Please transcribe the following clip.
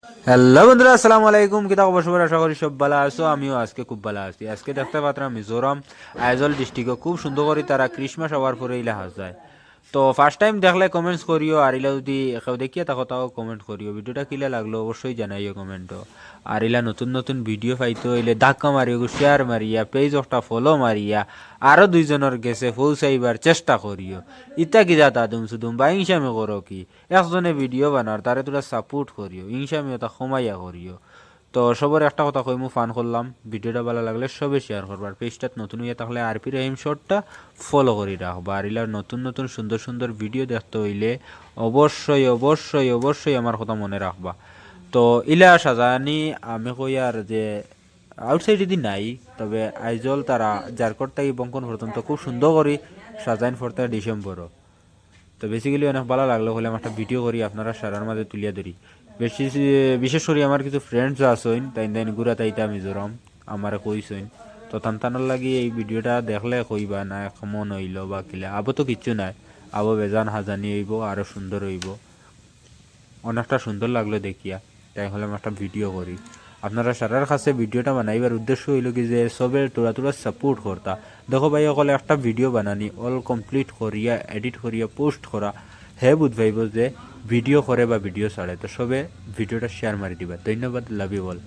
Hello বন্ধুরা, আসসালামু আলাইকুম। কিতা খবর সবার? আশা করি সব ভালো আছো। আমিও আজকে খুব ভালো আছি। আজকে দেখতে পাত্রা মিজোরাম আইজল ডিস্ট্রিক্টে খুব সুন্দর করে তারা ক্রিসমাস হওয়ার পরে ইলা হাস যায়। তো ফার্স্ট টাইম দেখলে কমেন্টস করিও, আর ইলা যদি কেউ দেখিয়া থাকো তাও কমেন্ট করিও। ভিডিওটা কিলা লাগলো অবশ্যই জানাইও কমেন্টও। আর ইলা নতুন নতুন ভিডিও পাইতো হইলে ধাক্কা মারিও, শেয়ার মারিয়া, পেজ একটা ফলো মারিয়া আরো দুইজনের গেছে পৌঁছাইবার চেষ্টা করিও। ইতা কি যাতা দুম বা ইংসামি করো কি? একজনে ভিডিও বানার তারে তোরা সাপোর্ট করিও, ইংসামি ওটা কমাইয়া করিও। তো সবার একটা কথা কই, মু ফান করলাম। ভিডিওটা ভালো লাগলে সবে শেয়ার করবার, পেজটাত নতুন হইয়া থাকলে আরপি রহিম শর্টটা ফলো করে রাখবা। আর ইলার নতুন নতুন সুন্দর সুন্দর ভিডিও দেখতে হইলে অবশ্যই অবশ্যই অবশ্যই আমার কথা মনে রাখবা। তো ইলা সাজানি আমি কই আর যে আউটসাইড যদি নাই, তবে আইজল তারা জারকটটাই বঙ্কন পর্যন্ত খুব সুন্দর করে সাজাইন ফোরতে ডিসেম্বরও। তো বেসিক্যালি অনেক ভালো লাগলো হলে আমার একটা ভিডিও করি আপনারা সারার মাঝে তুলিয়া ধরি। বেশি বিশেষ করে আমার কিছু ফ্রেন্ডস আসইন তাই তাই ঘুরা তাইতা মিজোরাম আমারে কইসইন। তো তান্তানোর লাগি এই ভিডিওটা দেখলে কইবা না মন হইল বা কিলা, আবো তো কিচ্ছু নাই, আবো বেজান হাজানি হইব, আরো সুন্দর হইব। অনেকটা সুন্দর লাগলো দেখিয়া, তাই হলে আমি একটা ভিডিও করি। আপনারা সারার কাছে ভিডিওটা বানাইবার উদ্দেশ্য হইল কি যে সবে তোরা তোরা সাপোর্ট করতা। দেখো ভাই সকলে একটা ভিডিও বানানি অল কমপ্লিট করিয়া এডিট করিয়া পোস্ট করা, হে বুঝবাইব যে ভিডিও করে বা ভিডিও ছাড়ে। তো সবে ভিডিওটা শেয়ার মারি দিবা। ধন্যবাদ, লাভ ইউ অল।